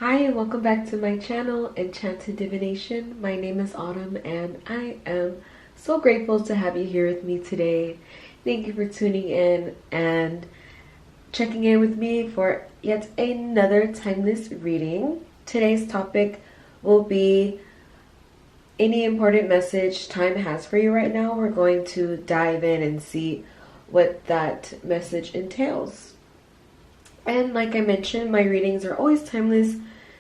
Hi and welcome back to my channel, Enchanted Divination. My name is Autumn and I am so grateful to have you here with me today. Thank you for tuning in and checking in with me for yet another timeless reading. Today's topic will be any important message time has for you right now. We're going to dive in and see what that message entails. And like I mentioned, my readings are always timeless,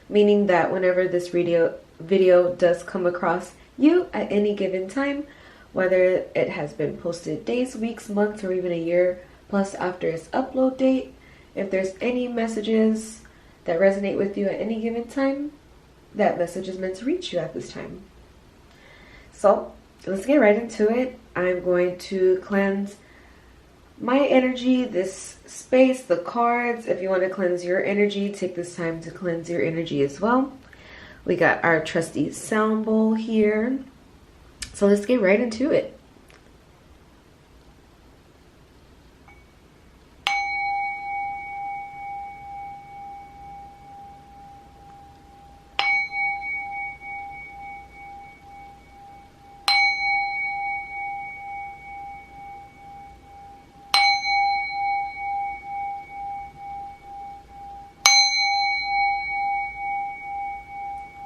meaning that whenever this video does come across you at any given time, whether it has been posted days, weeks, months, or even a year plus after its upload date, if there's any messages that resonate with you at any given time, that message is meant to reach you at this time. So let's get right into it. I'm going to cleanse my energy, this space, the cards. If you want to cleanse your energy, take this time to cleanse your energy as well. We got our trusty sound bowl here. So let's get right into it.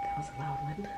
That was a loud one.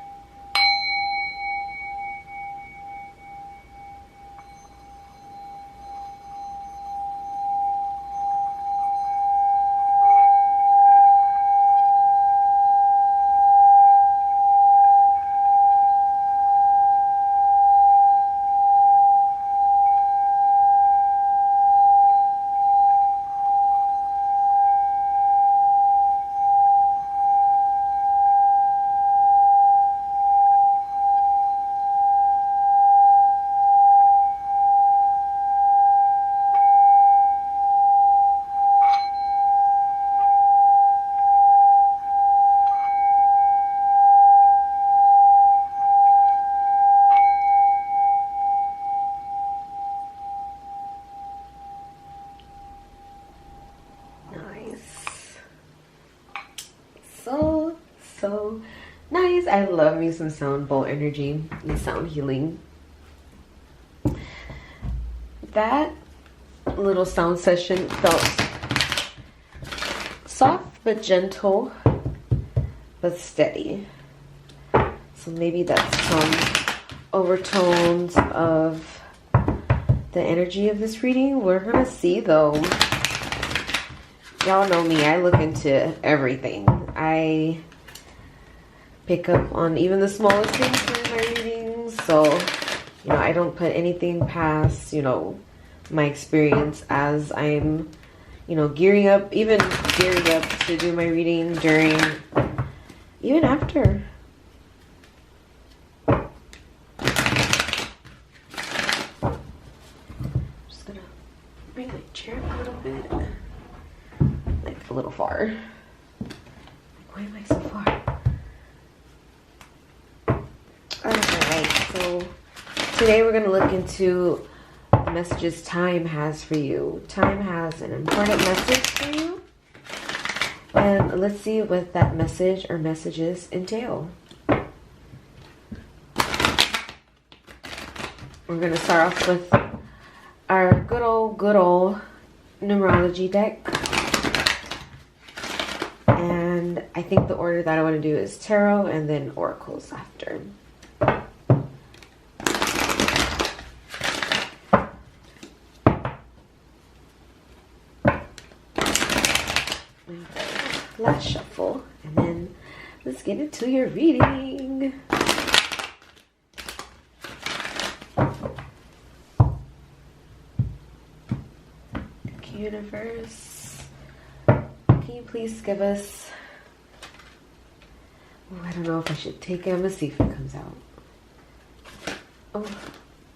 So nice. I love me some sound bowl energy and sound healing. That little sound session felt soft but gentle but steady. So maybe that's some overtones of the energy of this reading. We're gonna see though. Y'all know me, I look into everything. I pick up on even the smallest things in my readings. So, I don't put anything past, my experience as I'm, gearing up to do my reading during, even after. Just gonna bring my chair up a little bit. Like a little far. Why am I so far? Alright, so today we're going to look into the messages time has for you. Time has an important message for you. And let's see what that message or messages entail. We're going to start off with our good old numerology deck. And I think the order that I want to do is tarot and then oracles after. Last shuffle, and then let's get into your reading. Universe, can you please give us... I don't know if I should take it. I'm gonna see if it comes out.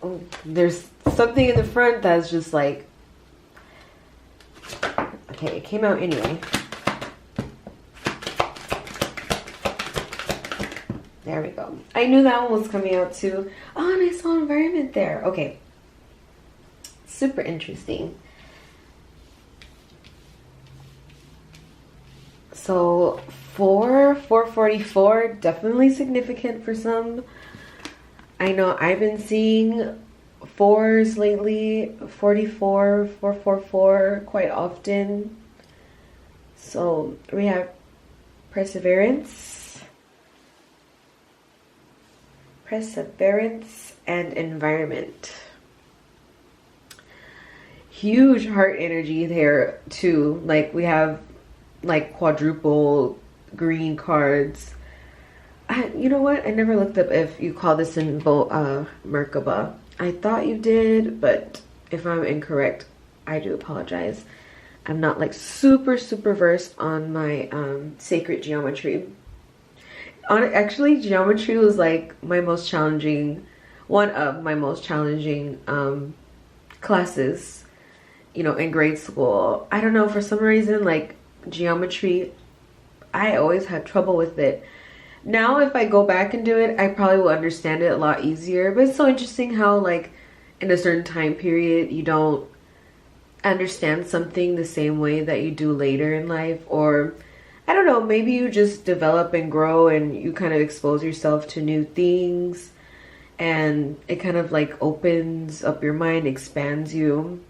Oh, there's something in the front that's just like... Okay, it came out anyway. There we go. I knew that one was coming out too. Oh, and I saw environment there. Okay. Super interesting. So 444, definitely significant for some. I know I've been seeing 4s lately, 44, 444 quite often. So we have perseverance, and environment. Huge heart energy there too. Like we have like quadruple green cards. You know what? I never looked up if you call this in Merkaba. I thought you did, but if I'm incorrect, I do apologize. I'm not like super versed on my sacred geometry. Actually, geometry was like one of my most challenging classes, you know, in grade school. I don't know, for some reason, like geometry, I always had trouble with it. Now if I go back and do it, I probably will understand it a lot easier. But it's so interesting how like in a certain time period you don't understand something the same way that you do later in life. Or I don't know, maybe you just develop and grow and you kind of expose yourself to new things, and it kind of like opens up your mind, expands you.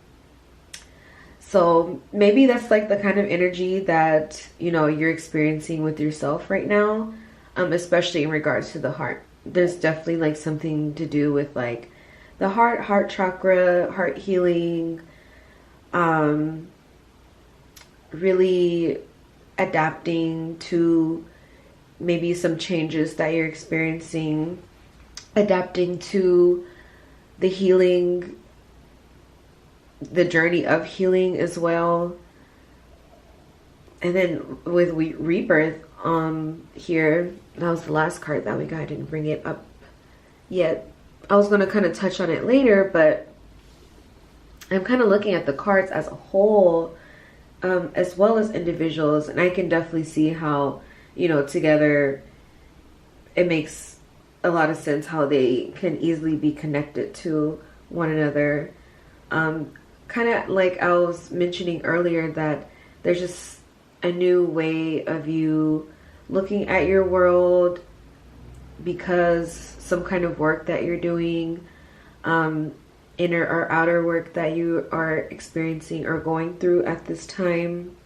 So maybe that's like the kind of energy that, you know, you're experiencing with yourself right now, especially in regards to the heart. There's definitely like something to do with like the heart chakra, heart healing, really adapting to maybe some changes that you're experiencing, adapting to the healing, the journey of healing as well. And then with rebirth here, that was the last card that we got. I didn't bring it up yet. I was going to kind of touch on it later, but I'm kind of looking at the cards as a whole, as well as individuals, and I can definitely see how, you know, together it makes a lot of sense how they can easily be connected to one another. Kind of like I was mentioning earlier, that there's just a new way of you looking at your world because some kind of work that you're doing, inner or outer work that you are experiencing or going through at this time.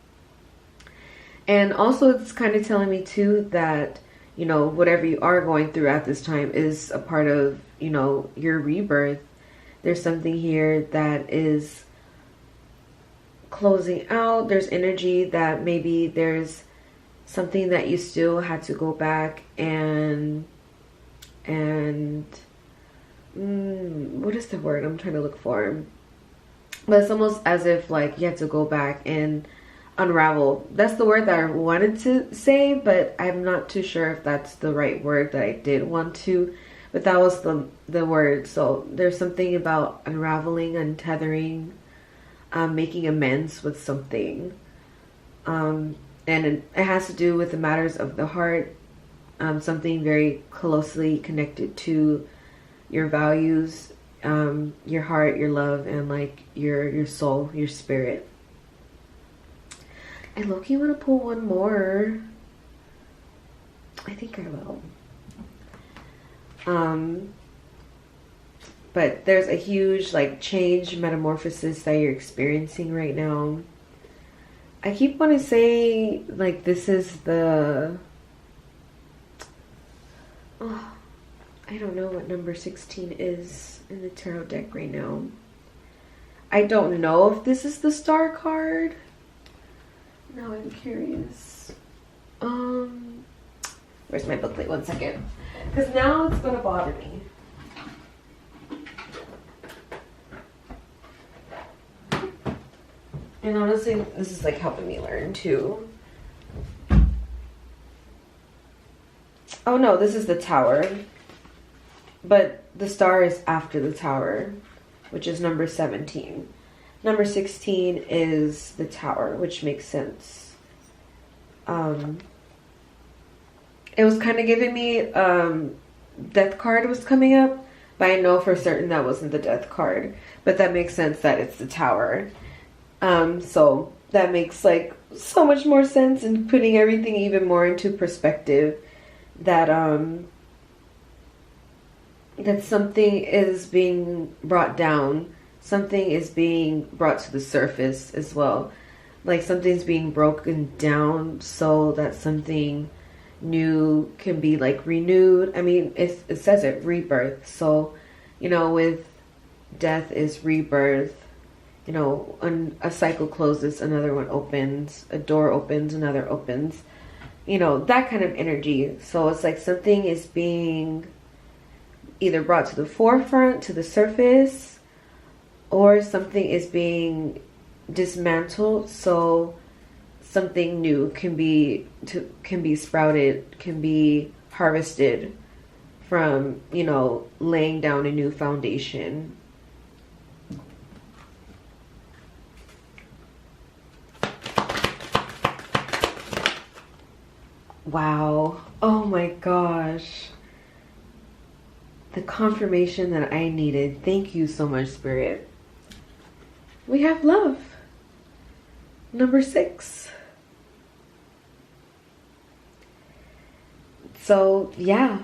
And also it's kind of telling me too that, you know, whatever you are going through at this time is a part of, you know, your rebirth. There's something here that is closing out. There's energy that maybe there's something that you still had to go back and what is the word I'm trying to look for? But it's almost as if like you had to go back and unravel. That's the word that I wanted to say, but I'm not too sure if that's the right word that I did want to. But that was the word. So there's something about unraveling, untethering, making amends with something. And it has to do with the matters of the heart. Something very closely connected to your values, your heart, your love, and like your soul, your spirit. I low-key want to pull one more. I think I will. But there's a huge like change, metamorphosis that you're experiencing right now. I keep wanting to say like this is the I don't know what number 16 is in the tarot deck right now. I don't know if this is the star card. Now I'm curious. Where's my booklet? One second. Because now it's going to bother me. And honestly, this is like helping me learn too. Oh no, this is the Tower. But the star is after the Tower, which is number 17. Number 16 is the Tower, which makes sense. It was kind of giving me Death card was coming up, but I know for certain that wasn't the Death card. But that makes sense that it's the Tower. So that makes like so much more sense, and putting everything even more into perspective, that that something is being brought down, something is being brought to the surface as well. Like something's being broken down so that something new can be like renewed. I mean, it says it, rebirth. So, you know, with death is rebirth. You know, a cycle closes, another one opens, a door opens, another opens. You know, that kind of energy. So it's like something is being either brought to the forefront, to the surface, or something is being dismantled so something new can be sprouted, can be harvested from, you know, laying down a new foundation. Wow. Oh my gosh. The confirmation that I needed. Thank you so much, Spirit. We have love. Number 6. So, yeah.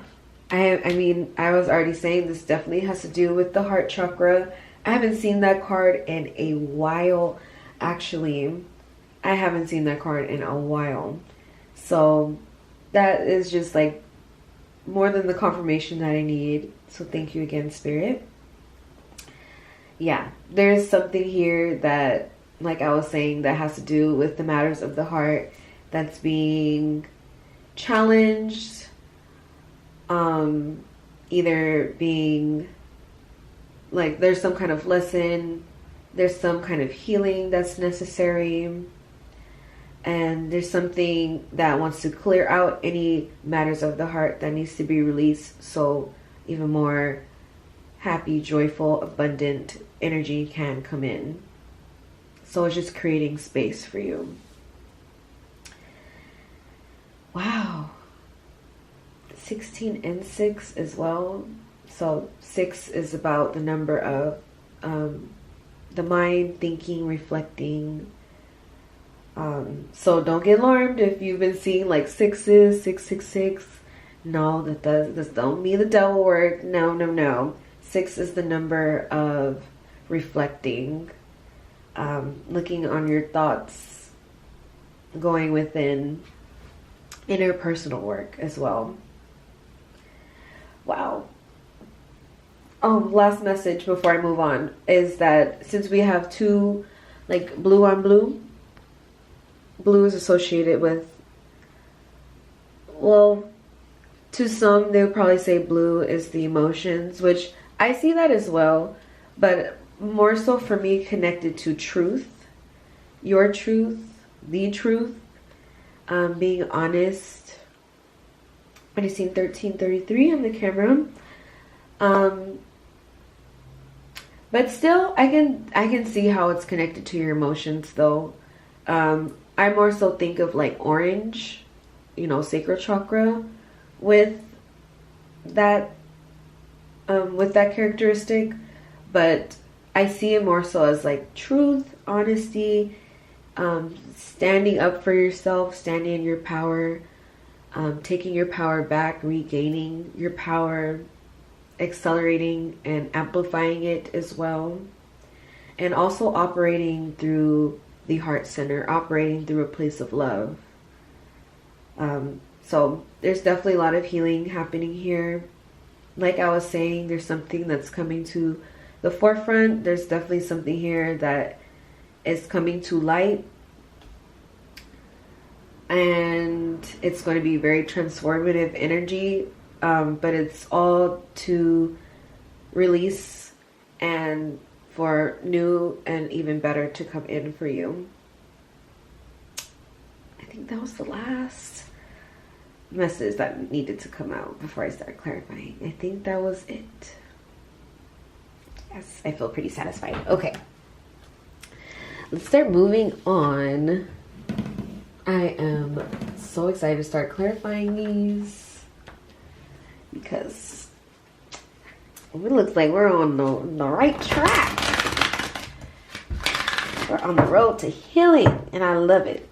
I mean, I was already saying this definitely has to do with the heart chakra. I haven't seen that card in a while. Actually, I haven't seen that card in a while. So, that is just like more than the confirmation that I need. So thank you again, Spirit. Yeah, there's something here that, like I was saying, that has to do with the matters of the heart that's being challenged. Either being like there's some kind of lesson, there's some kind of healing that's necessary. And there's something that wants to clear out any matters of the heart that needs to be released, so even more happy, joyful, abundant energy can come in. So it's just creating space for you. Wow. 16 and 6 as well. So 6 is about the number of the mind, thinking, reflecting. So don't get alarmed if you've been seeing like 6s, 666. No, that don't mean the devil work. No. 6 is the number of reflecting, looking on your thoughts, going within, interpersonal work as well. Wow. Last message before I move on is that since we have 2, like blue on blue, blue is associated with, well, to some they would probably say blue is the emotions, which I see that as well, but more so for me connected to truth, your truth, the truth, being honest. I just seen 1333 on the camera. But still, I can see how it's connected to your emotions though. I more so think of like orange, you know, sacral chakra with that characteristic, but I see it more so as like truth, honesty, standing up for yourself, standing in your power, taking your power back, regaining your power, accelerating and amplifying it as well, and also operating through the heart center, operating through a place of love. So there's definitely a lot of healing happening here. Like I was saying, there's something that's coming to the forefront. There's definitely something here that is coming to light, and it's going to be very transformative energy, but it's all to release and for new and even better to come in for you. I think that was the last message that needed to come out before I start clarifying. I think that was it. Yes, I feel pretty satisfied. Okay, let's start moving on. I am so excited to start clarifying these because it looks like we're on the right track. We're on the road to healing, and I love it.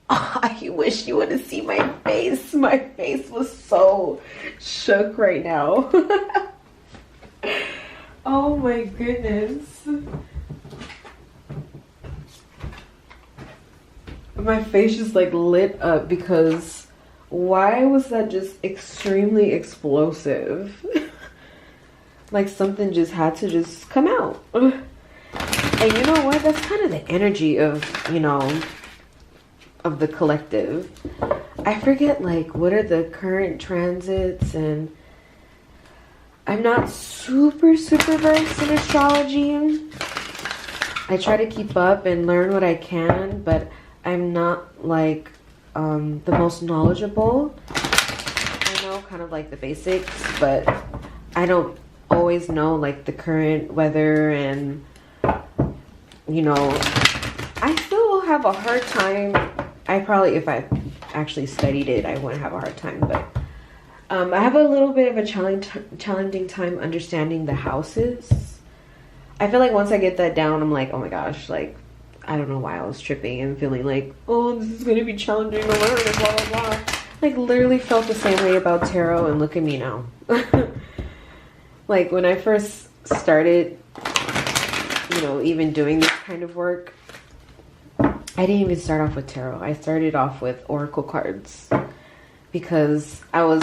Oh, I wish you would have seen my face. My face was so shook right now. Oh my goodness. My face just like lit up because why was that just extremely explosive? Like something just had to just come out. And you know what? That's kind of the energy of, you know, of the collective. I forget like what are the current transits, and I'm not super versed in astrology. I try to keep up and learn what I can, but I'm not like the most knowledgeable. I know kind of like the basics, but I don't always know like the current weather, and you know, I still will have a hard time. I probably, if I actually studied it, I wouldn't have a hard time, but I have a little bit of a challenging time understanding the houses. I feel like once I get that down, I'm like, oh my gosh, like, I don't know why I was tripping and feeling like, oh, this is going to be challenging to learn and blah, blah, blah. Like, literally felt the same way about tarot, and look at me now. Like, when I first started, you know, even doing this kind of work, I didn't even start off with tarot. I started off with oracle cards because I was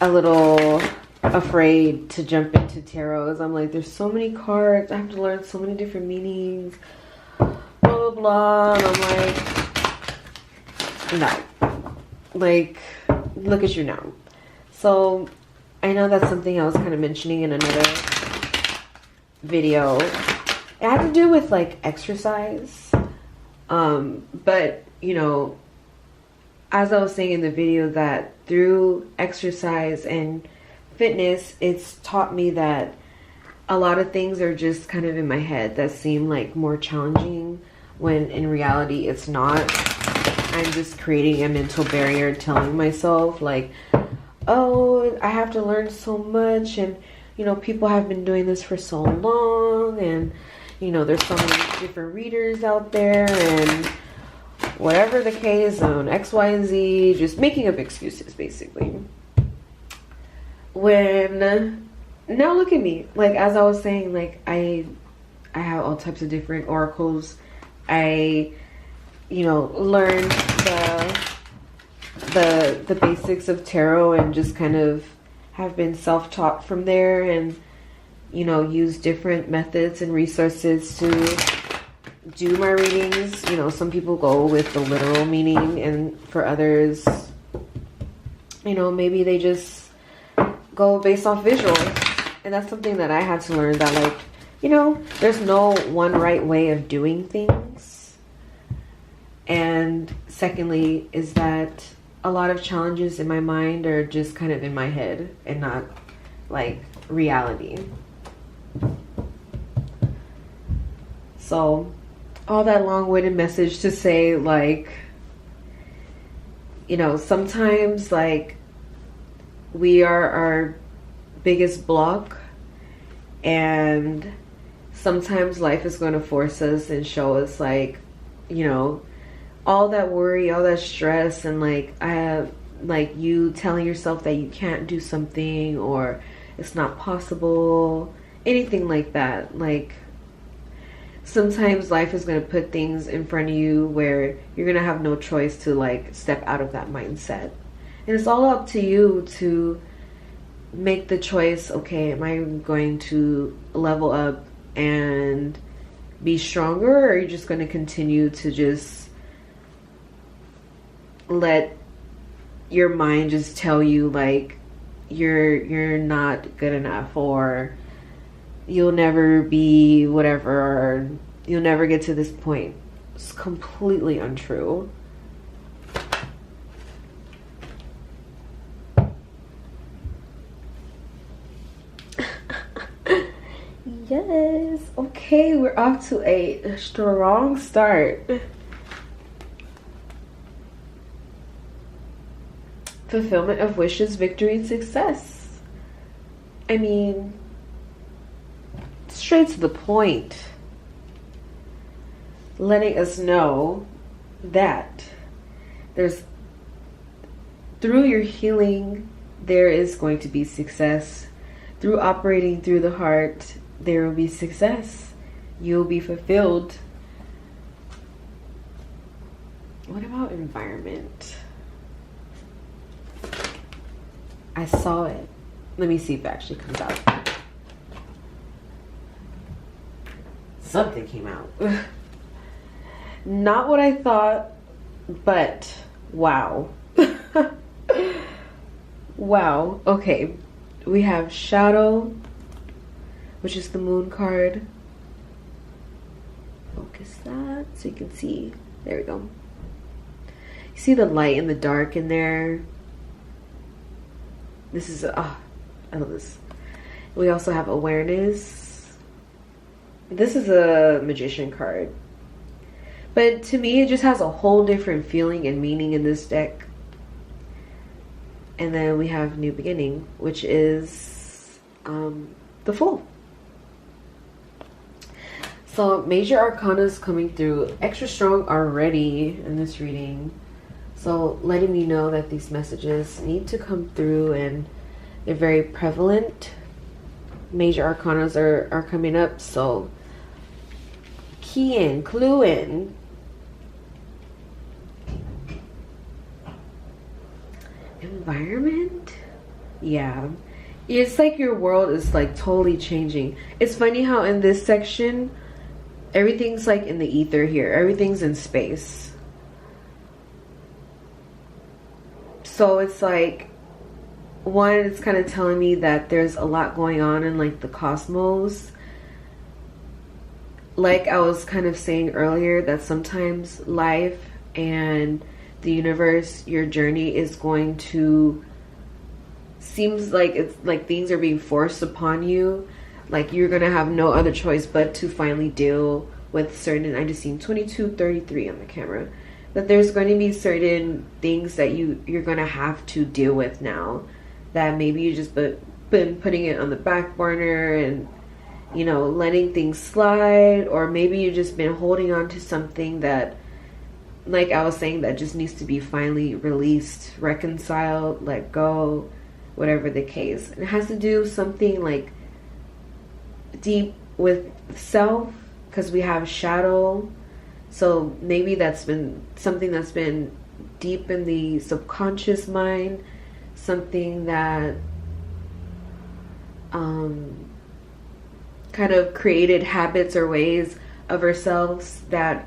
a little afraid to jump into tarot. I'm like, there's so many cards. I have to learn so many different meanings. Blah, blah, blah. And I'm like, no. Like, look at you now. So, I know that's something I was kind of mentioning in another video. It had to do with, like, exercise. But, you know, as I was saying in the video, that through exercise and fitness, it's taught me that a lot of things are just kind of in my head that seem like more challenging, when in reality it's not. I'm just creating a mental barrier, telling myself like, oh, I have to learn so much, and you know, people have been doing this for so long, and you know, there's so many different readers out there, and whatever the case, on X, Y, and Z, just making up excuses basically. When now look at me, like, as I was saying, like, I have all types of different oracles. I, you know, learned the basics of tarot, and just kind of have been self-taught from there, and you know, use different methods and resources to do my readings. You know, some people go with the literal meaning, and for others, you know, maybe they just go based off visual. And that's something that I had to learn, that like, you know, there's no one right way of doing things. And secondly is that a lot of challenges in my mind are just kind of in my head and not like reality. So all that long-winded message to say, like, you know, sometimes like we are our biggest block, and sometimes life is going to force us and show us like, you know, all that worry, all that stress, and like like you telling yourself that you can't do something, or it's not possible, anything like that. Like, sometimes life is going to put things in front of you where you're going to have no choice to like step out of that mindset. And it's all up to you to make the choice, okay, am I going to level up and be stronger, or are you just going to continue to just let your mind just tell you like you're not good enough, or you'll never be whatever, or you'll never get to this point? It's completely untrue. Yes. Okay, we're off to a strong start. Fulfillment of wishes, victory, and success. I mean, straight to the point, letting us know that there's, through your healing, there is going to be success. Through operating through the heart, there will be success. You'll be fulfilled. What about environment? I saw it. Let me see if it actually comes out. Something came out. Not what I thought, but wow. Wow. Okay. We have Shadow, which is the moon card. Focus that so you can see. There we go. You see the light and the dark in there. This is, I love this. We also have Awareness. This is a Magician card. But to me, it just has a whole different feeling and meaning in this deck. And then we have New Beginning, which is the Fool. So major arcana is coming through extra strong already in this reading. So letting me know that these messages need to come through, and they're very prevalent. Major arcanas are coming up, so key in, clue in. Environment? Yeah. It's like your world is like totally changing. It's funny how in this section, everything's like in the ether here. Everything's in space. So it's like, one, it's kind of telling me that there's a lot going on in like the cosmos. Like I was kind of saying earlier, that sometimes life and the universe, your journey is going to, seems like it's like things are being forced upon you. Like you're going to have no other choice but to finally deal with certain, I just seen 2233 on the camera, that there's going to be certain things that you're going to have to deal with now, that maybe you just been putting it on the back burner and, you know, letting things slide, or maybe you've just been holding on to something that, like I was saying, that just needs to be finally released, reconciled, let go, whatever the case. It has to do something like deep with self, because we have Shadow. So maybe that's been something that's been deep in the subconscious mind, something that kind of created habits or ways of ourselves that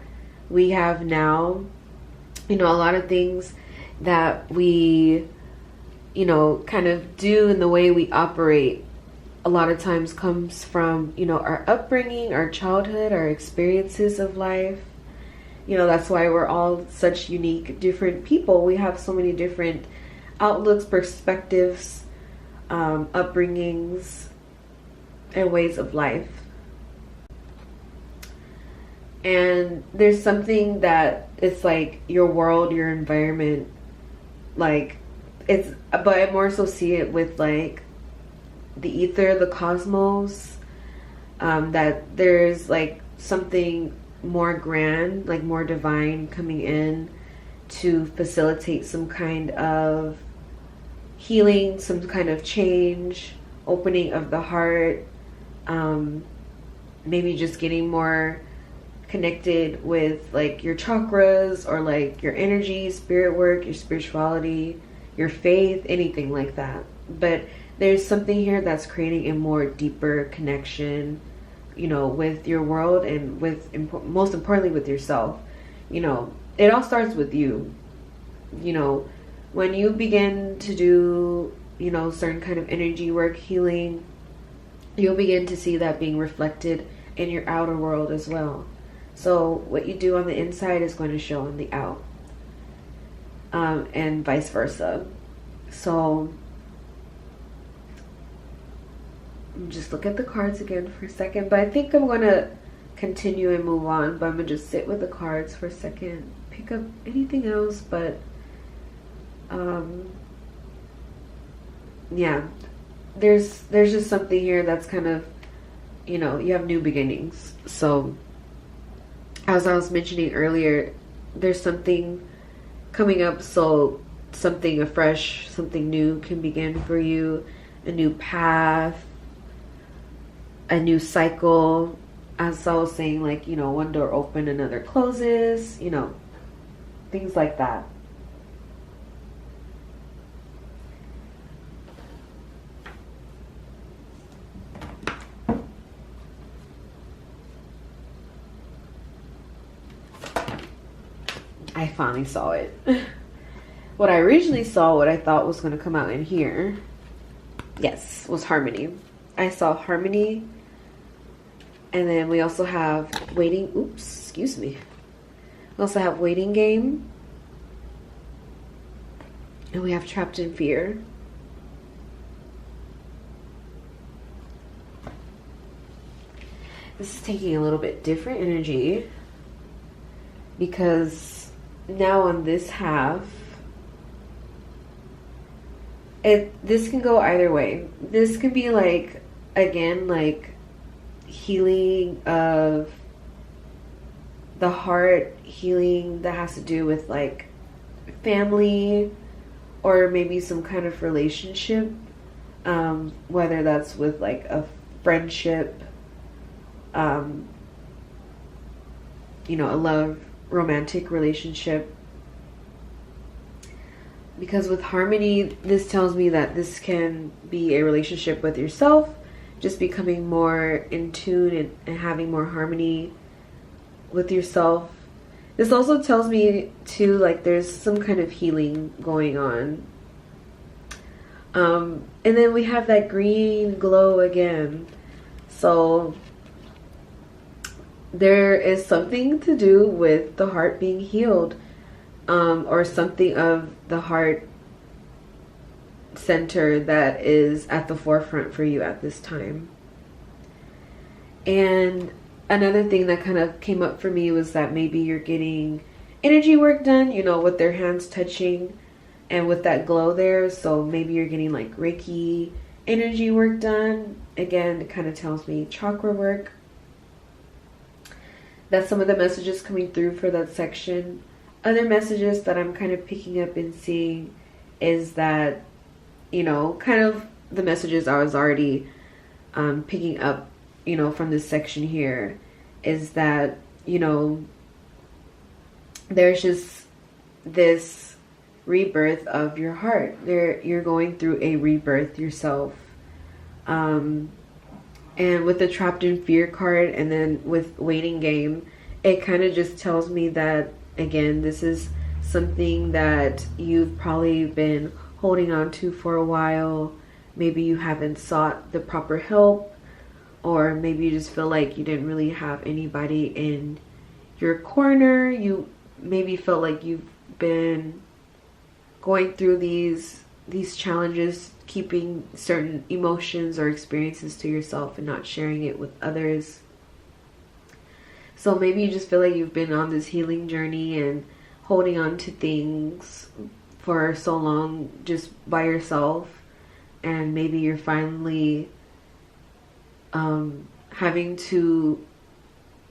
we have now. You know, a lot of things that we, you know, kind of do in the way we operate a lot of times comes from, you know, our upbringing, our childhood, our experiences of life. You know, that's why we're all such unique, different people. We have so many different outlooks, perspectives, upbringings, and ways of life. And there's something that it's like your world, your environment, like it's, but I more so see it with like the ether, the cosmos, that there's like something more grand, like more divine coming in to facilitate some kind of healing, some kind of change, opening of the heart, maybe just getting more connected with like your chakras, or like your energy, spirit work, your spirituality, your faith, anything like that. But there's something here that's creating a more deeper connection, you know, with your world, and with, most importantly, with yourself. You know, it all starts with you. You know, when you begin to do, you know, certain kind of energy work, healing, you'll begin to see that being reflected in your outer world as well. So what you do on the inside is going to show on the out, and vice versa. So just look at the cards again for a second, but I think I'm going to continue and move on, but I'm going to just sit with the cards for a second, pick up anything else, but yeah, there's just something here that's kind of, you know, you have new beginnings. So as I was mentioning earlier, there's something coming up, so something afresh, something new can begin for you, a new path, a new cycle. As I was saying, like, you know, one door open, another closes, you know, things like that. I finally saw it. What I originally saw, what I thought was going to come out in here, yes, was harmony. I saw harmony. And then we also have waiting. Oops, excuse me. We also have waiting game. And we have trapped in fear. This is taking a little bit different energy, because now on this half, this can go either way. This can be like, again, like healing of the heart, healing that has to do with like family, or maybe some kind of relationship, whether that's with like a friendship, you know, a love, romantic relationship. Because with harmony, this tells me that this can be a relationship with yourself, just becoming more in tune and having more harmony with yourself. This also tells me too, like there's some kind of healing going on. And then we have that green glow again. So there is something to do with the heart being healed, or something of the heart center that is at the forefront for you at this time. And another thing that kind of came up for me was that maybe you're getting energy work done, you know, with their hands touching and with that glow there. So maybe you're getting like Reiki energy work done. Again, it kind of tells me chakra work. That's some of the messages coming through for that section. Other messages that I'm kind of picking up and seeing is that, you know, kind of the messages I was already picking up, you know, from this section here, is that, you know, there's just this rebirth of your heart. You're going through a rebirth yourself. And with the trapped in fear card, and then with waiting game, it kind of just tells me that, again, this is something that you've probably been holding on to for a while. Maybe you haven't sought the proper help, or maybe you just feel like you didn't really have anybody in your corner. You maybe felt like you've been going through these challenges, keeping certain emotions or experiences to yourself and not sharing it with others. So maybe you just feel like you've been on this healing journey and holding on to things for so long just by yourself, and maybe you're finally having to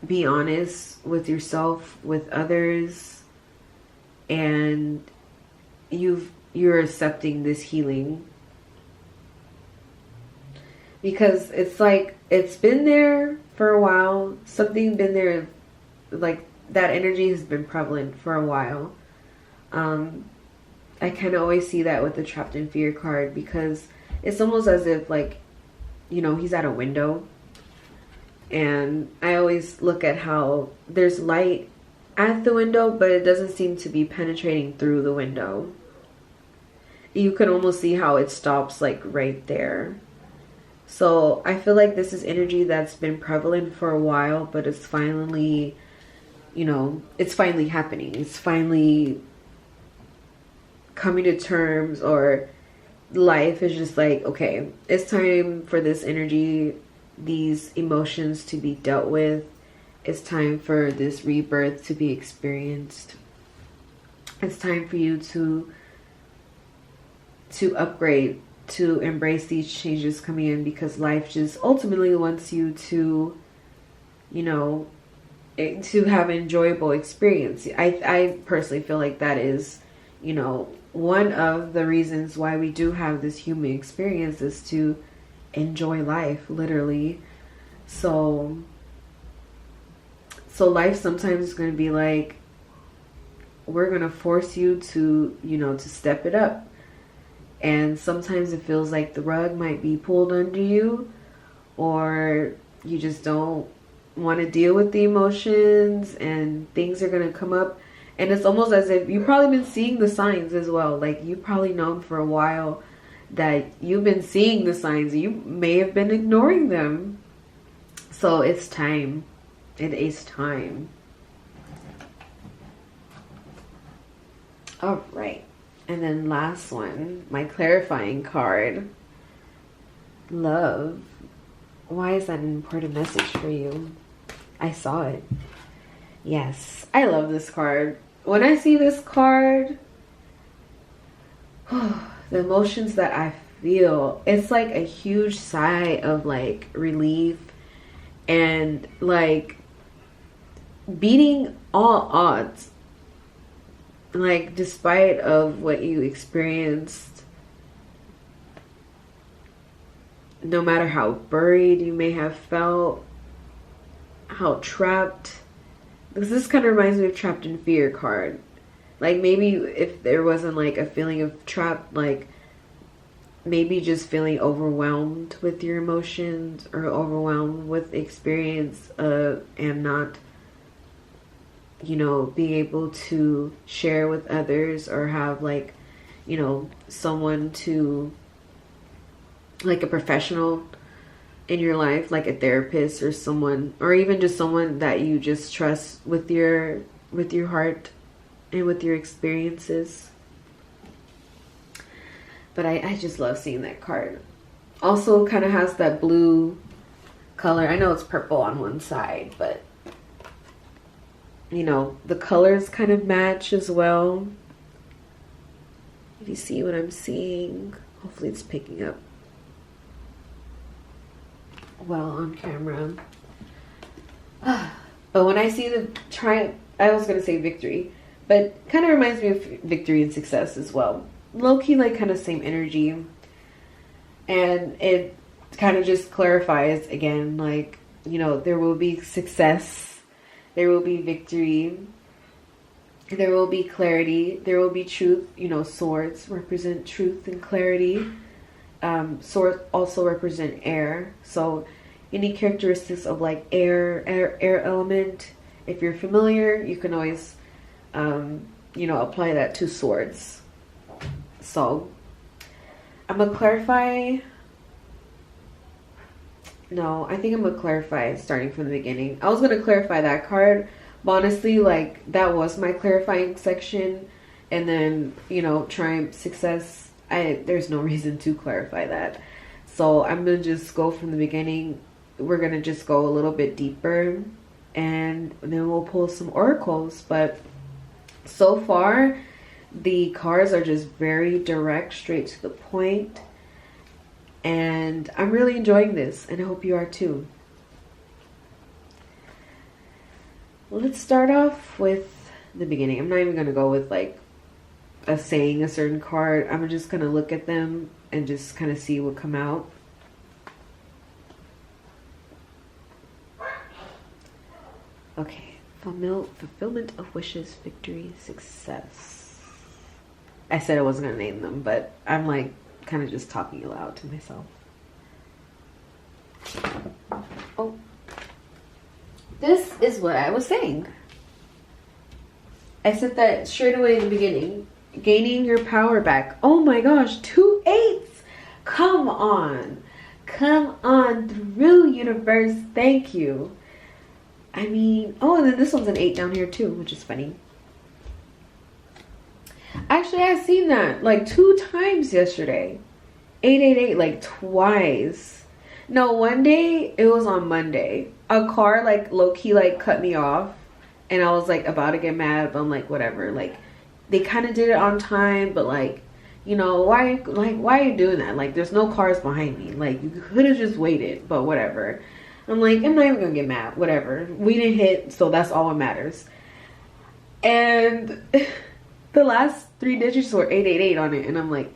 be honest with yourself, with others, and you're accepting this healing. Because it's like, it's been there for a while. Something been there, like that energy has been prevalent for a while. I kind of always see that with the trapped in fear card, because it's almost as if, like, you know, he's at a window. And I always look at how there's light at the window, but it doesn't seem to be penetrating through the window. You can almost see how it stops like right there. So I feel like this is energy that's been prevalent for a while, but it's finally, you know, it's finally happening. It's finally coming to terms, or life is just like, okay, it's time for this energy, these emotions to be dealt with. It's time for this rebirth to be experienced. It's time for you to upgrade to embrace these changes coming in, because life just ultimately wants you to, you know, to have an enjoyable experience. I personally feel like that is, you know, one of the reasons why we do have this human experience, is to enjoy life, literally. So life sometimes is going to be like, we're going to force you to, you know, to step it up. And sometimes it feels like the rug might be pulled under you, or you just don't want to deal with the emotions, and things are going to come up. And it's almost as if you've probably been seeing the signs as well. Like, you've probably known for a while that you've been seeing the signs. You may have been ignoring them. So it's time. It is time. All right. And then last one, my clarifying card. Love. Why is that an important message for you? I saw it. Yes, I love this card. When I see this card, the emotions that I feel, it's like a huge sigh of like relief, and like beating all odds. Like, despite of what you experienced, no matter how buried you may have felt, how trapped, because this kind of reminds me of trapped in fear card. Like, maybe if there wasn't like a feeling of trapped, like maybe just feeling overwhelmed with your emotions, or overwhelmed with the experience and not, you know, being able to share with others, or have like, you know, someone to, like a professional in your life, like a therapist or someone, or even just someone that you just trust with your heart and with your experiences. But I just love seeing that card. Also kind of has that blue color. I know it's purple on one side, but you know, the colors kind of match as well. If you see what I'm seeing, hopefully it's picking up well on camera. But when I see the triumph, I was going to say victory, but kind of reminds me of victory and success as well. Low-key, like kind of same energy. And it kind of just clarifies again, like, you know, there will be success. There will be victory. There will be clarity. There will be truth. You know, swords represent truth and clarity. Swords also represent air. So any characteristics of like air element, if you're familiar, you can always, you know, apply that to swords. So I'm going to clarify. No, I think I'm going to clarify starting from the beginning. I was going to clarify that card, but honestly, like, that was my clarifying section. And then, you know, triumph, success, there's no reason to clarify that. So I'm going to just go from the beginning. We're going to just go a little bit deeper, and then we'll pull some oracles. But so far, the cards are just very direct, straight to the point. And I'm really enjoying this, and I hope you are too. Let's start off with the beginning. I'm not even going to go with like saying a certain card. I'm just going to look at them and just kind of see what come out. Okay. Fulfillment of wishes, victory, success. I said I wasn't going to name them, but I'm like kind of just talking aloud to myself. Oh, this is what I was saying. I said that straight away in the beginning. Gaining your power back. Oh my gosh, 2 8s. Come on. Come on through, universe. Thank you. I mean, oh, and then this one's an 8 down here too, which is funny. Actually, I've seen that like 2 times yesterday. 888, like twice. No, one day, it was on Monday. A car like low-key like cut me off, and I was like about to get mad, but I'm like, whatever. Like, they kind of did it on time, but like, You know, why are you doing that? Like, there's no cars behind me. Like, you could have just waited, but whatever. I'm like, I'm not even gonna get mad. Whatever. We didn't hit, so that's all that matters. And the last 3 digits were 888 on it, and I'm like,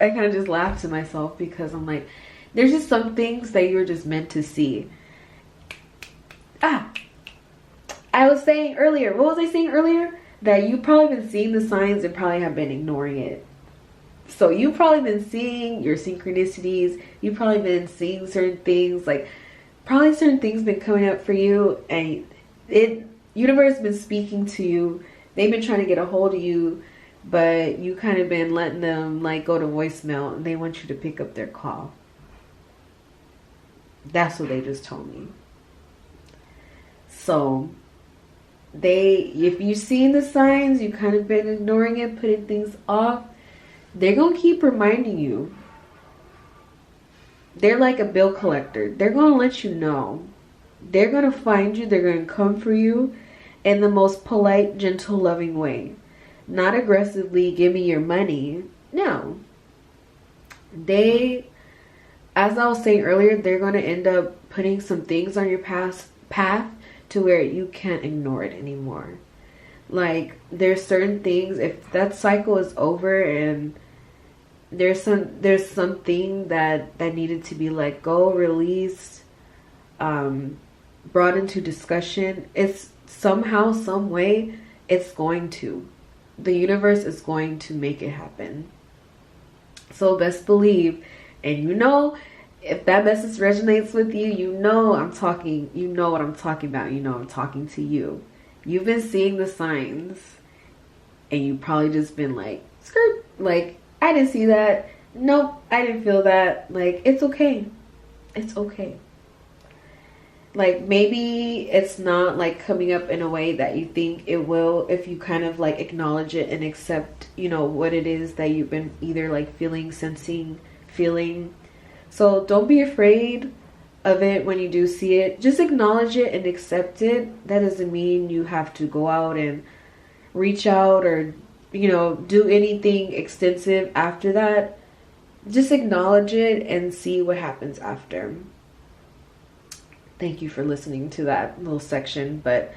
I kind of just laughed to myself because I'm like, there's just some things that you're just meant to see. I was saying earlier, what was I saying earlier? That you've probably been seeing the signs and probably have been ignoring it. So you've probably been seeing your synchronicities. You've probably been seeing certain things, like probably certain things been coming up for you, and universe been speaking to you. They've been trying to get a hold of you, but you kind of been letting them like go to voicemail, and they want you to pick up their call. That's what they just told me. So if you've seen the signs, you kind of been ignoring it, putting things off, they're gonna keep reminding you. They're like a bill collector. They're gonna let you know. They're gonna find you. They're gonna come for you in the most polite, gentle, loving way. Not aggressively, give me your money. No. As I was saying earlier, they're gonna end up putting some things on your path to where you can't ignore it anymore. Like, there's certain things, if that cycle is over and there's something that needed to be let go, released, brought into discussion, it's somehow, some way, it's going to. The universe is going to make it happen. So best believe, and you know, if that message resonates with you, you know what I'm talking about. You know I'm talking to you. You've been seeing the signs, and you probably just been like, skirt, like, I didn't see that. Nope, I didn't feel that. Like, it's okay. It's okay. Like, maybe it's not like coming up in a way that you think it will if you kind of like acknowledge it and accept, you know, what it is that you've been either like feeling, sensing, feeling. So don't be afraid of it when you do see it. Just acknowledge it and accept it. That doesn't mean you have to go out and reach out or, you know, do anything extensive after that. Just acknowledge it and see what happens after. Thank you for listening to that little section. But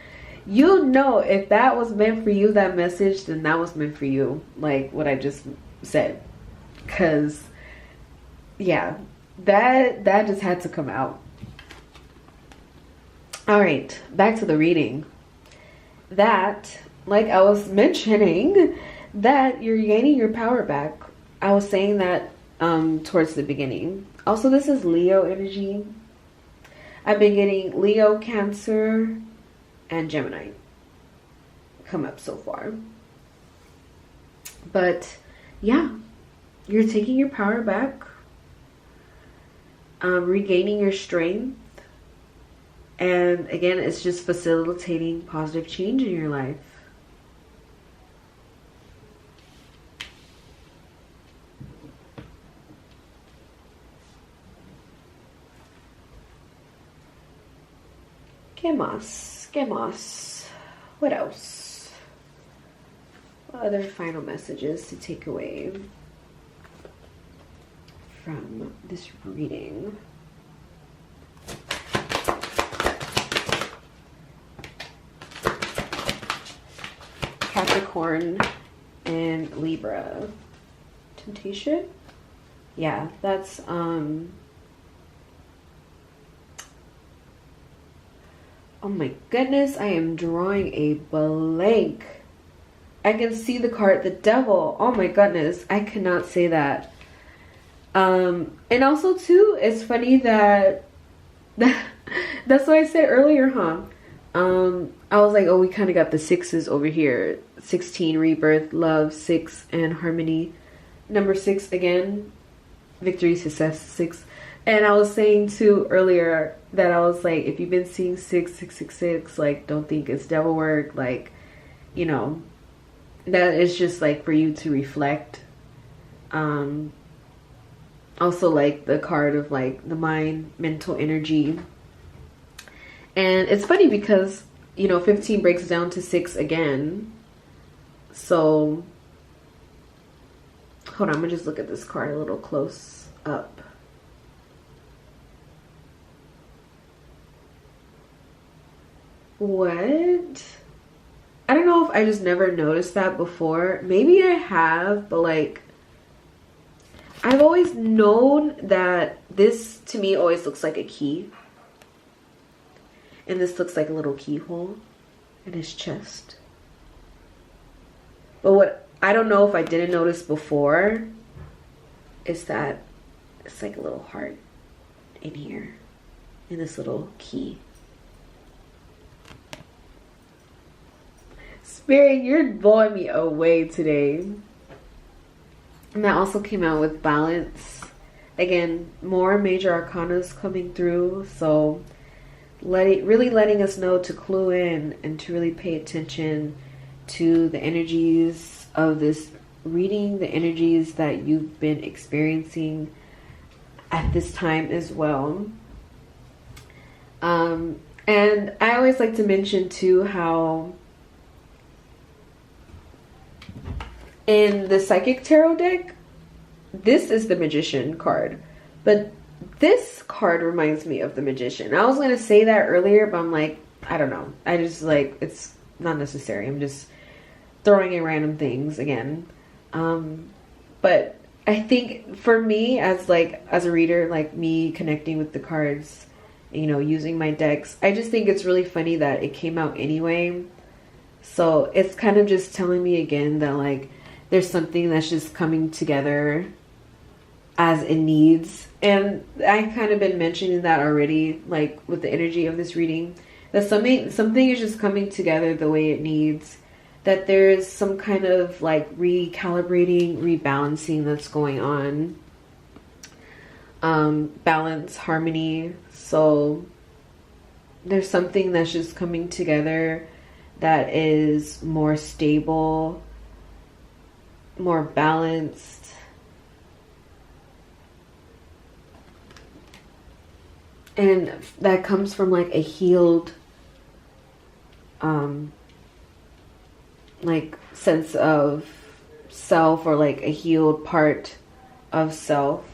you know, if that was meant for you, that message, then that was meant for you. Like what I just said. Because, yeah, that just had to come out. All right, back to the reading. That, like I was mentioning, that you're gaining your power back. I was saying that towards the beginning. Also, this is Leo energy. I've been getting Leo, Cancer, and Gemini come up so far. But yeah, you're taking your power back, regaining your strength. And again, it's just facilitating positive change in your life. ¿Qué más? What else? What other final messages to take away from this reading? Capricorn and Libra. Temptation? Yeah, that's oh my goodness, I am drawing a blank. I can see the card, the devil. Oh my goodness, I cannot say that. And also too, it's funny that that's what I said earlier, huh? I was like, oh, we kind of got the sixes over here. 16, rebirth, love, 6, and harmony. Number 6 again, victory, success, 6. And I was saying too earlier that I was like, if you've been seeing 6, like, don't think it's devil work. Like, you know, that is just like for you to reflect. Also like the card of like the mind, mental energy. And it's funny because, you know, 15 breaks down to 6 again. So Hold on, I'm gonna just look at this card a little close up. What? I don't know if I just never noticed that before. Maybe I have, but like, I've always known that this to me always looks like a key. And this looks like a little keyhole in his chest. But what I don't know if I didn't notice before is that it's like a little heart in here, in this little key. Spirit, you're blowing me away today. And that also came out with balance. Again, more major arcanas coming through. So really letting us know to clue in and to really pay attention to the energies of this reading, the energies that you've been experiencing at this time as well. And I always like to mention too how in the Psychic Tarot deck, this is the Magician card. But this card reminds me of the Magician. I was going to say that earlier, but I'm like, I don't know. I just like, it's not necessary. I'm just throwing in random things again. But I think for me as a reader, like me connecting with the cards, you know, using my decks, I just think it's really funny that it came out anyway. So it's kind of just telling me again that like, there's something that's just coming together as it needs. And I kind of been mentioning that already, like with the energy of this reading, that something is just coming together the way it needs, that there's some kind of like recalibrating, rebalancing that's going on. Balance, harmony. So there's something that's just coming together that is more stable, more balanced. And that comes from like a healed like sense of self, or like a healed part of self.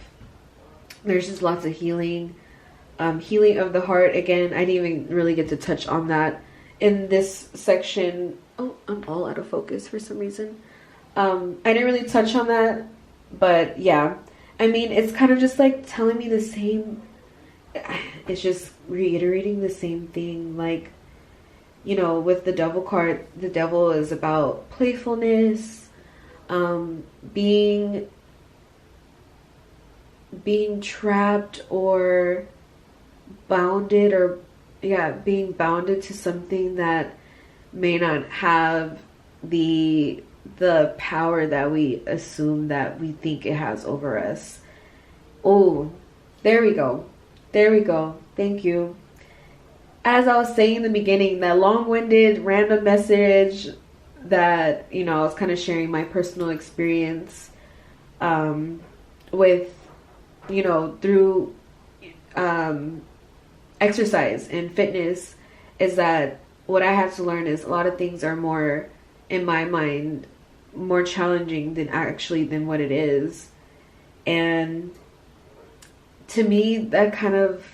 There's just lots of healing. Healing of the heart. Again, I didn't even really get to touch on that in this section. Oh, I'm all out of focus for some reason. I didn't really touch on that, but yeah, I mean, it's kind of just like telling me the same, it's just reiterating the same thing. Like, you know, with the devil card, the devil is about playfulness, being trapped or bounded, or being bounded to something that may not have the power that we assume that we think it has over us. Oh, there we go. There we go. Thank you. As I was saying in the beginning, that long-winded random message that, you know, I was kind of sharing my personal experience with, you know, through exercise and fitness, is that what I had to learn is a lot of things are more, in my mind, more challenging than what it is. And to me, that kind of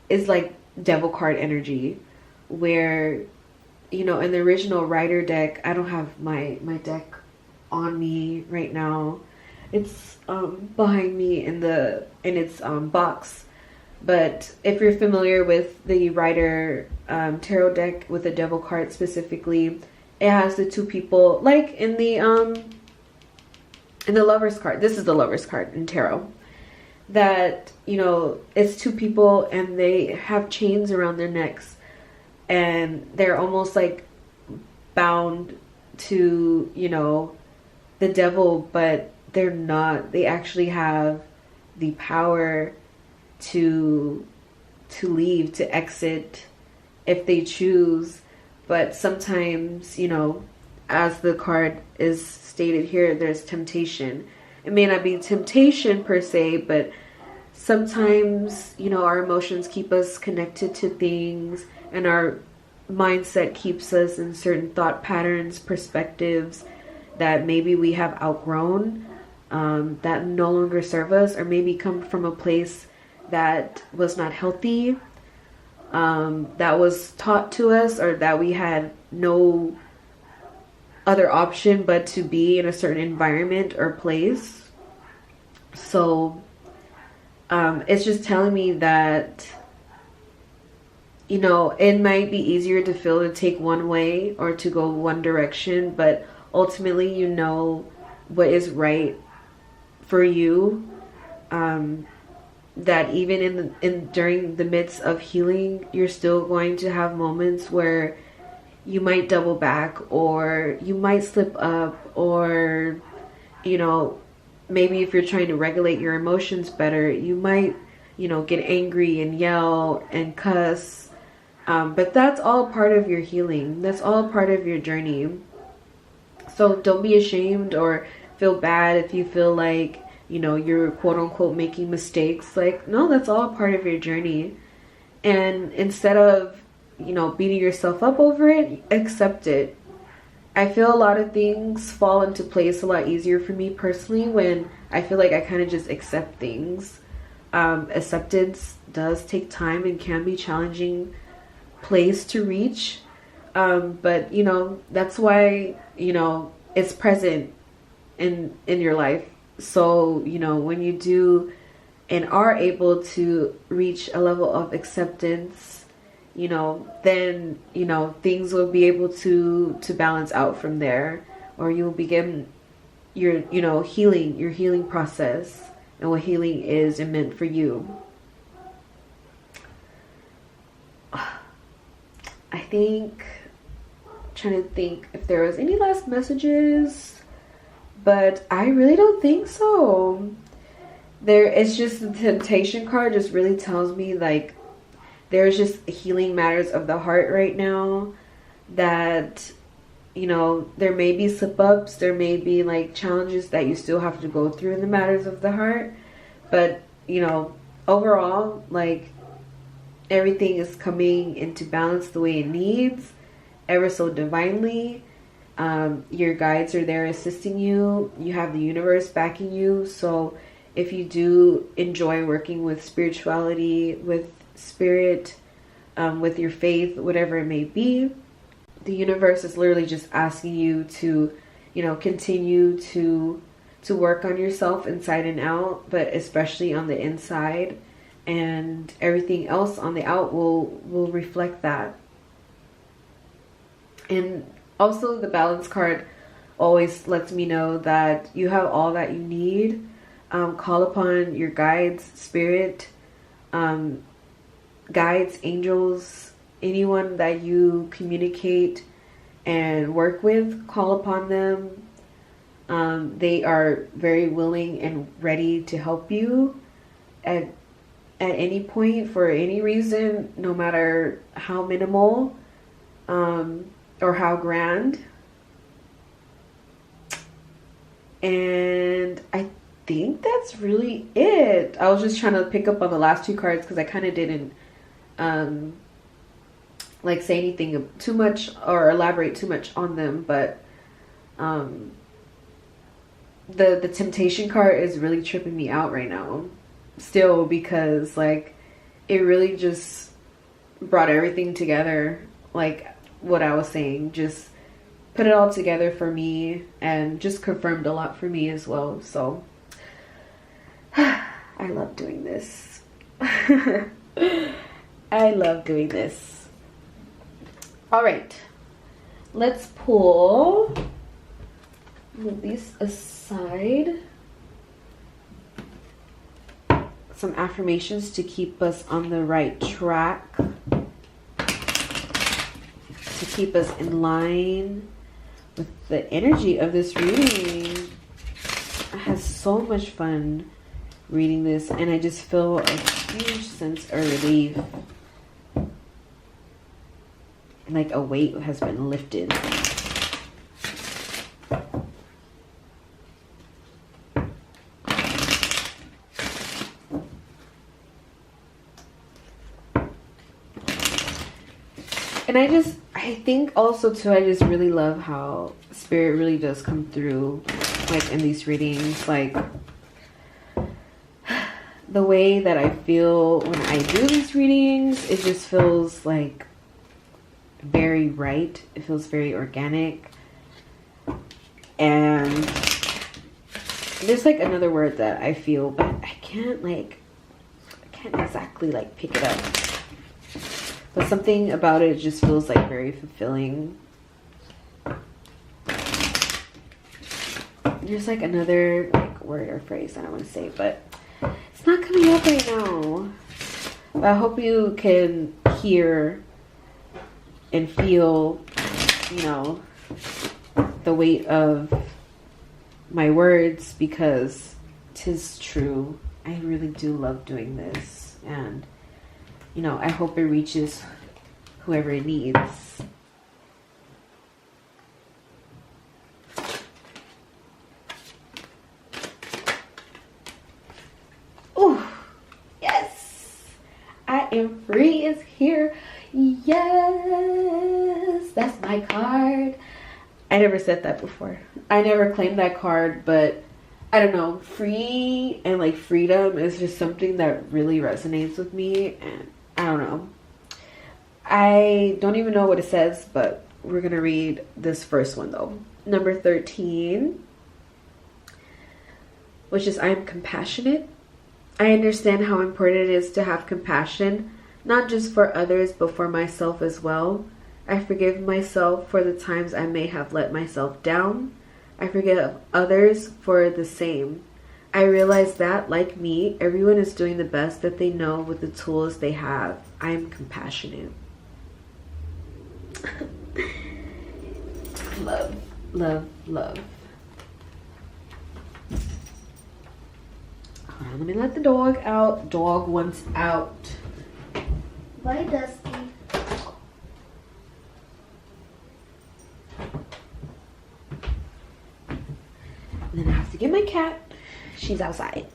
is like devil card energy, where, you know, in the original Rider deck, I don't have my deck on me right now. It's behind me in its box. But if you're familiar with the Rider tarot deck with the devil card specifically, it has the two people, like in the Lover's card. This is the Lover's card in tarot. That, you know, it's two people and they have chains around their necks, and they're almost like bound to, you know, the devil, but they're not. They actually have the power to leave, to exit if they choose. But sometimes, you know, as the card is stated here, there's temptation. It may not be temptation per se, but sometimes, you know, our emotions keep us connected to things, and our mindset keeps us in certain thought patterns, perspectives that maybe we have outgrown. that no longer serve us, or maybe come from a place that was not healthy, that was taught to us, or that we had no other option but to be in a certain environment or place. So it's just telling me that, you know, it might be easier to feel to take one way or to go one direction, but ultimately, you know what is right for you. That even during the midst of healing, you're still going to have moments where you might double back, or you might slip up, or, you know, maybe if you're trying to regulate your emotions better, you might, you know, get angry and yell and cuss. But that's all part of your healing. That's all part of your journey. So don't be ashamed or feel bad if you feel like, you know, you're quote unquote making mistakes. Like, no, that's all part of your journey. And instead of, you know, beating yourself up over it, accept it. I feel a lot of things fall into place a lot easier for me personally when I feel like I kind of just accept things. Acceptance does take time and can be challenging place to reach. But, you know, that's why, you know, it's present in your life. So, you know, when you do and are able to reach a level of acceptance, you know, then, you know, things will be able to balance out from there, or you'll begin your, you know, your healing process and what healing is and meant for you. I think, trying to think if there was any last messages, but I really don't think so. It's just the temptation card just really tells me like there's just healing matters of the heart right now, that, you know, there may be slip-ups, there may be like challenges that you still have to go through in the matters of the heart, but, you know, overall, like, everything is coming into balance the way it needs, ever so divinely. Your guides are there assisting you. You have the universe backing you. So if you do enjoy working with spirituality, with spirit, with your faith, whatever it may be, the universe is literally just asking you to, you know, continue to work on yourself inside and out, but especially on the inside, and everything else on the out will reflect that. And also the balance card always lets me know that you have all that you need. Call upon your guides, spirit, guides, angels, anyone that you communicate and work with, call upon them. They are very willing and ready to help you at any point, for any reason, no matter how minimal or how grand. And I think that's really it. I was just trying to pick up on the last two cards because I kind of didn't like say anything too much or elaborate too much on them, but the temptation card is really tripping me out right now still, because like it really just brought everything together, like what I was saying, just put it all together for me and just confirmed a lot for me as well. So I love doing this. I love doing this. All right, let's pull, move these aside, some affirmations to keep us on the right track, to keep us in line with the energy of this reading. I had so much fun reading this, and I just feel a huge sense of relief, like a weight has been lifted. And I think also too, I just really love how spirit really does come through like in these readings, like the way that I feel when I do these readings, it just feels like very right. It feels very organic. And there's like another word that I feel, but I can't exactly like pick it up. But something about it just feels like very fulfilling. There's like another like word or phrase I don't want to say, but it's not coming up right now. But I hope you can hear and feel, you know, the weight of my words, because 'tis true. I really do love doing this, and you know, I hope it reaches whoever it needs. Oh, yes! I am free is here. Yes! That's my card. I never said that before. I never claimed that card, but I don't know. Free and like freedom is just something that really resonates with me, and I don't know. I don't even know what it says, but we're gonna read this first one though. Number 13, which is I am compassionate. I understand how important it is to have compassion, not just for others, but for myself as well. I forgive myself for the times I may have let myself down. I forgive others for the same. I realize that, like me, everyone is doing the best that they know with the tools they have. I am compassionate. Love, love, love. Hold on, let me let the dog out. Dog wants out. Bye, Dusty. And then I have to get my cat. She's outside.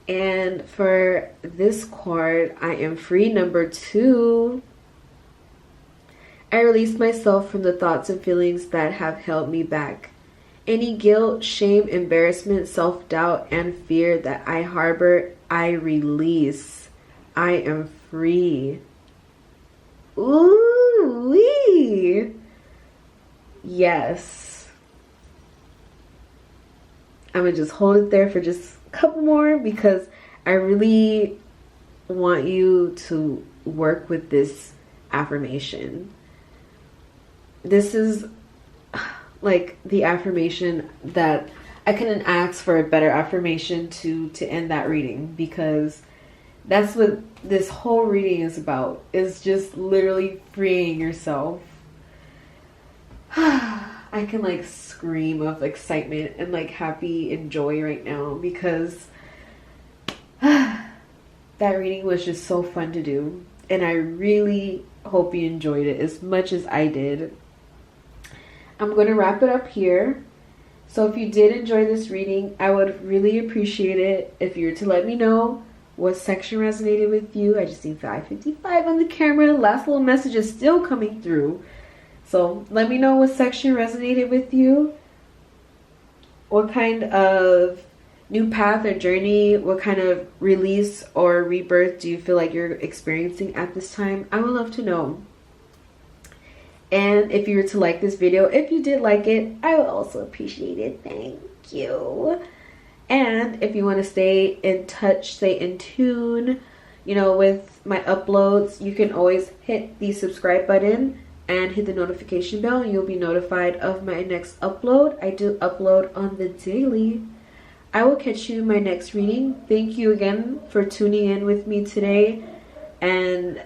And for this card, I am free, number 2. I release myself from the thoughts and feelings that have held me back. Any guilt, shame, embarrassment, self-doubt, and fear that I harbor, I release. I am free. Ooh-wee. Yes. I'm gonna just hold it there for just a couple more, because I really want you to work with this affirmation. This is like the affirmation that I couldn't ask for a better affirmation to end that reading, because that's what this whole reading is about. Is just literally freeing yourself. I can like scream of excitement and like happy and joy right now, because that reading was just so fun to do, and I really hope you enjoyed it as much as I did. I'm going to wrap it up here. So if you did enjoy this reading, I would really appreciate it if you were to let me know what section resonated with you. I just need 555 on the camera. The last little message is still coming through. So let me know what section resonated with you. What kind of new path or journey, what kind of release or rebirth do you feel like you're experiencing at this time? I would love to know. And if you were to like this video, if you did like it, I would also appreciate it. Thank you. And if you want to stay in touch, stay in tune, you know, with my uploads, you can always hit the subscribe button and hit the notification bell, and you'll be notified of my next upload. I do upload on the daily. I will catch you in my next reading. Thank you again for tuning in with me today and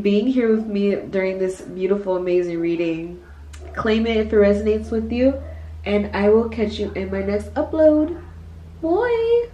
being here with me during this beautiful, amazing reading. Claim it if it resonates with you, and I will catch you in my next upload. Bye.